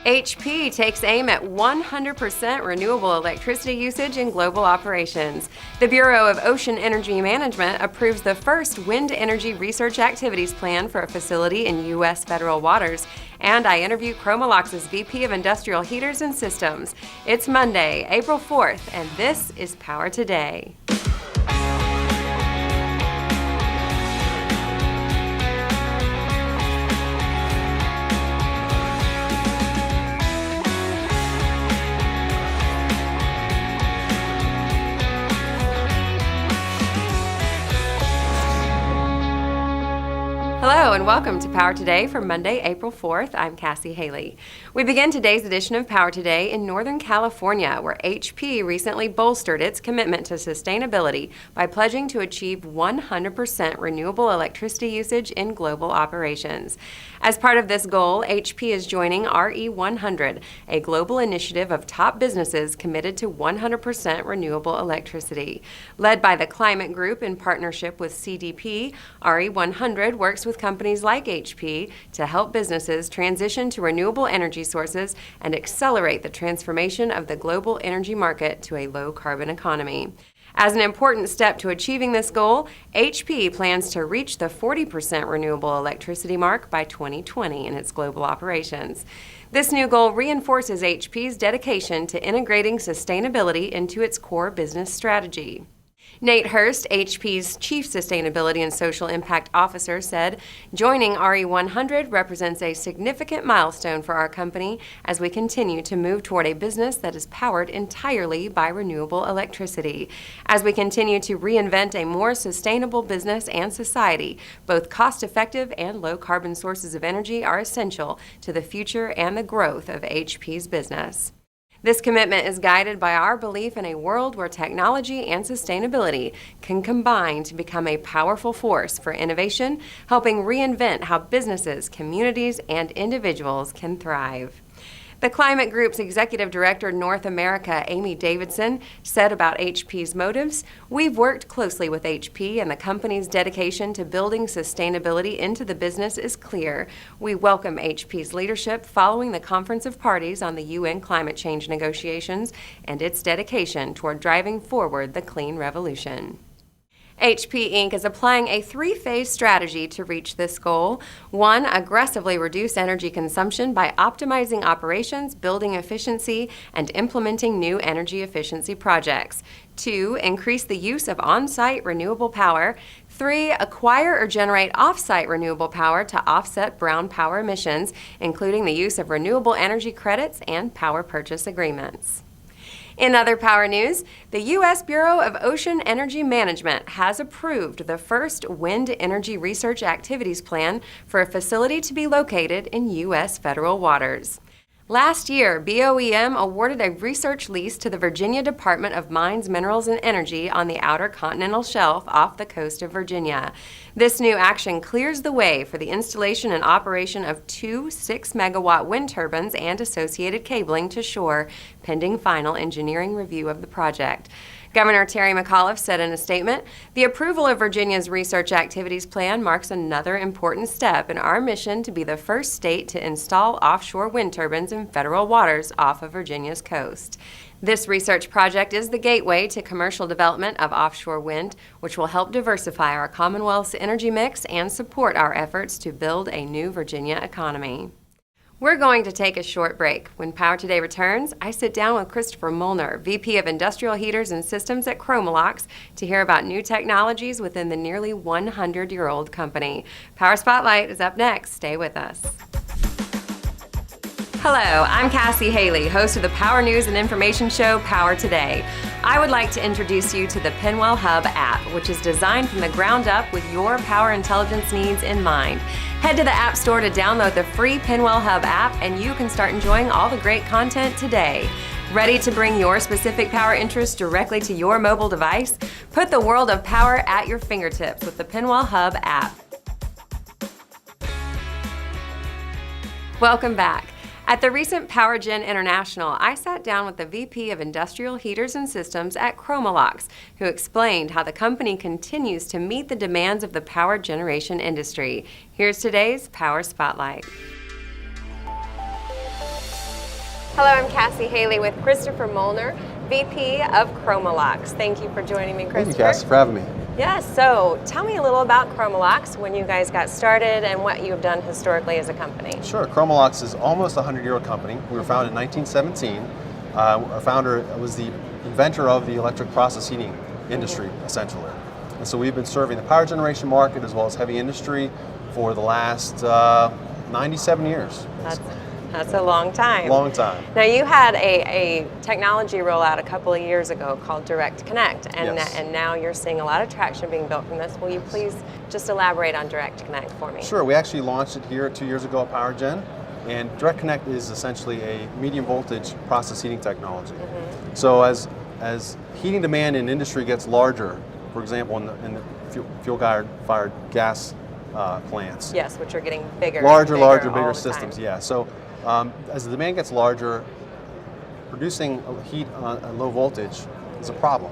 HP takes aim at 100% renewable electricity usage in global operations. The Bureau of Ocean Energy Management approves the first wind energy research activities plan for a facility in U.S. federal waters. And I interview Chromalox's VP of Industrial Heaters and Systems. It's Monday, April 4th, and this is Power Today. Hello and welcome to Power Today for Monday, April 4th. I'm Cassie Haley. We begin today's edition of Power Today in Northern California, where HP recently bolstered its commitment to sustainability by pledging to achieve 100% renewable electricity usage in global operations. As part of this goal, HP is joining RE100, a global initiative of top businesses committed to 100% renewable electricity. Led by the Climate Group in partnership with CDP, RE100 works with companies like HP to help businesses transition to renewable energy sources and accelerate the transformation of the global energy market to a low-carbon economy. As an important step to achieving this goal, HP plans to reach the 40% renewable electricity mark by 2020 in its global operations. This new goal reinforces HP's dedication to integrating sustainability into its core business strategy. Nate Hurst, HP's Chief Sustainability and Social Impact Officer, said, "Joining RE100 represents a significant milestone for our company as we continue to move toward a business that is powered entirely by renewable electricity. As we continue to reinvent a more sustainable business and society, both cost-effective and low-carbon sources of energy are essential to the future and the growth of HP's business." This commitment is guided by our belief in a world where technology and sustainability can combine to become a powerful force for innovation, helping reinvent how businesses, communities, and individuals can thrive. The Climate Group's Executive Director North America, Amy Davidson, said about HP's motives, "We've worked closely with HP and the company's dedication to building sustainability into the business is clear. We welcome HP's leadership following the Conference of Parties on the UN climate change negotiations and its dedication toward driving forward the clean revolution." HP Inc. is applying a three-phase strategy to reach this goal. 1. Aggressively reduce energy consumption by optimizing operations, building efficiency, and implementing new energy efficiency projects. 2. Increase the use of on-site renewable power. 3. Acquire or generate off-site renewable power to offset brown power emissions, including the use of renewable energy credits and power purchase agreements. In other power news, the U.S. Bureau of Ocean Energy Management has approved the first wind energy research activities plan for a facility to be located in U.S. federal waters. Last year, BOEM awarded a research lease to the Virginia Department of Mines, Minerals, and Energy on the outer continental shelf off the coast of Virginia. This new action clears the way for the installation and operation of 2 6-megawatt wind turbines and associated cabling to shore, pending final engineering review of the project. Governor Terry McAuliffe said in a statement, "The approval of Virginia's research activities plan marks another important step in our mission to be the first state to install offshore wind turbines in federal waters off of Virginia's coast." This research project is the gateway to commercial development of offshore wind, which will help diversify our Commonwealth's energy mix and support our efforts to build a new Virginia economy. We're going to take a short break. When Power Today returns, I sit down with Christopher Molnar, VP of Industrial Heaters and Systems at Chromalox, to hear about new technologies within the nearly 100-year-old company. Power Spotlight is up next. Stay with us. Hello, I'm Cassie Haley, host of the Power News and Information show, Power Today. I would like to introduce you to the Pinwell Hub app, which is designed from the ground up with your power intelligence needs in mind. Head to the App Store to download the free Pinwell Hub app, and you can start enjoying all the great content today. Ready to bring your specific power interests directly to your mobile device? Put the world of power at your fingertips with the Pinwell Hub app. Welcome back. At the recent PowerGen International, I sat down with the VP of Industrial Heaters and Systems at Chromalox, who explained how the company continues to meet the demands of the power generation industry. Here's today's Power Spotlight. Hello, I'm Cassie Haley with Christopher Molnar, VP of Chromalox. Thank you for joining me, Christopher. Thank you, Cassie, for having me. Yes, so tell me a little about Chromalox, when you guys got started and what you've done historically as a company. Sure. Chromalox is almost a 100-year-old company. We were founded in 1917. Our founder was the inventor of the electric process heating industry, essentially. And so we've been serving the power generation market as well as heavy industry for the last 97 years. That's a long time. Long time. Now you had a technology rollout a couple of years ago called Direct Connect, and, Yes. and now you're seeing a lot of traction being built from this. Will you please just elaborate on Direct Connect for me? Sure. We actually launched it here 2 years ago at PowerGen, and Direct Connect is essentially a medium voltage process heating technology. So as heating demand in industry gets larger, for example, in the fuel-fired gas plants. Yes, which are getting bigger. Larger, all bigger the systems, time. yeah. So as the demand gets larger, producing heat at low voltage is a problem.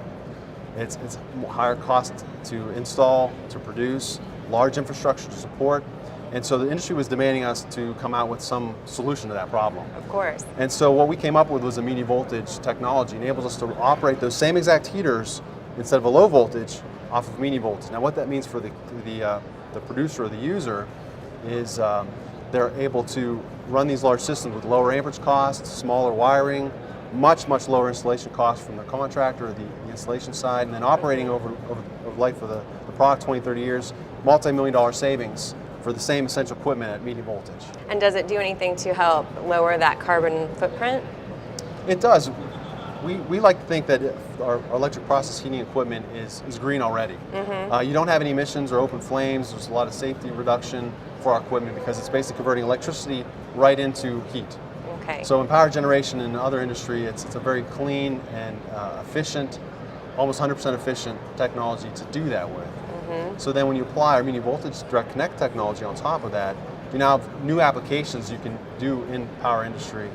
It's higher cost to install, to produce, large infrastructure to support, and so the industry was demanding us to come out with some solution to that problem. Of course. And so what we came up with was a medium voltage technology, enables us to operate those same exact heaters instead of a low voltage off of medium voltage. Now what that means for the producer or the user is they're able to run these large systems with lower amperage costs, smaller wiring, much lower installation costs from the contractor or the installation side, and then operating over the life of the product, 20, 30 years, multi-million-dollar savings for the same essential equipment at medium voltage. And does it do anything to help lower that carbon footprint? It does. We like to think that our electric process heating equipment is green already. You don't have any emissions or open flames. There's a lot of safety reduction for our equipment because it's basically converting electricity right into heat. Okay. So in power generation and other industry, it's a very clean and efficient, almost 100% efficient technology to do that with. So then when you apply our medium voltage Direct Connect technology on top of that, you now have new applications you can do in power industry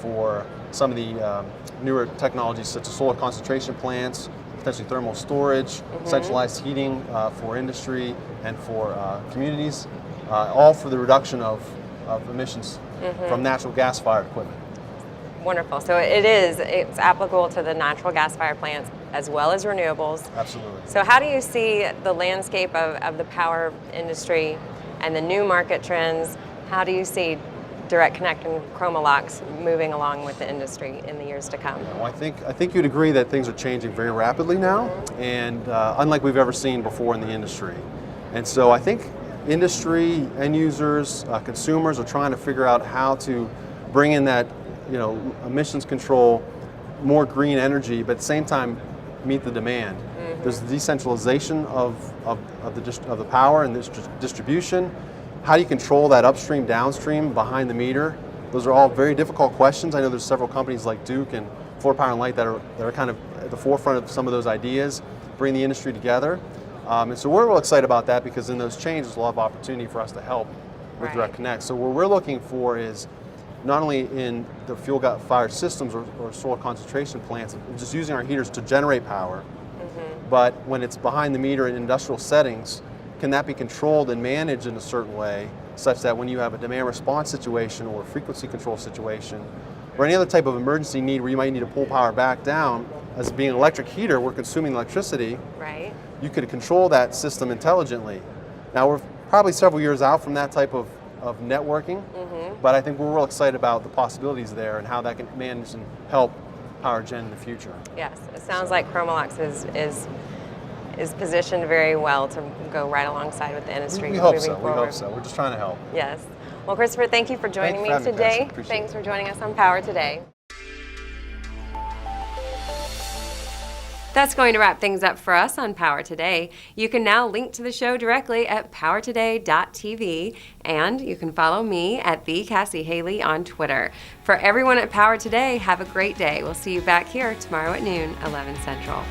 for some of the newer technologies such as solar concentration plants, potentially thermal storage, centralized heating for industry and for communities, all for the reduction of emissions from natural gas-fired equipment. Wonderful. So it's applicable to the natural gas-fired plants as well as renewables. Absolutely. So how do you see the landscape of the power industry and the new market trends? How do you see Direct Connect and Chromalox moving along with the industry in the years to come? Well, I think you'd agree that things are changing very rapidly now, and unlike we've ever seen before in the industry. And so I think industry, end users, consumers are trying to figure out how to bring in that emissions control, more green energy, but at the same time meet the demand. There's the decentralization of the power and this distribution. How do you control that upstream, downstream, behind the meter? Those are all very difficult questions. I know there's several companies like Duke and Florida Power and Light that are kind of at the forefront of some of those ideas, bring the industry together. And so we're real excited about that because in those changes, there's a lot of opportunity for us to help with Direct Connect. So what we're looking for is not only in the fuel-fired systems or solar concentration plants, just using our heaters to generate power, but when it's behind the meter in industrial settings, can that be controlled and managed in a certain way such that when you have a demand response situation or a frequency control situation or any other type of emergency need where you might need to pull power back down, as being an electric heater, we're consuming electricity, you could control that system intelligently. Now we're probably several years out from that type of networking, but I think we're real excited about the possibilities there and how that can manage and help power gen in the future. Yes, it sounds like Chromalox is positioned very well to go right alongside with the industry. We hope so. We hope so. We're just trying to help. Yes. Well, Christopher, thank you for joining me today. Thanks for joining us on Power Today. That's going to wrap things up for us on Power Today. You can now link to the show directly at powertoday.tv, and you can follow me at @CassieHaley on Twitter. For everyone at Power Today, have a great day. We'll see you back here tomorrow at noon, 11 Central.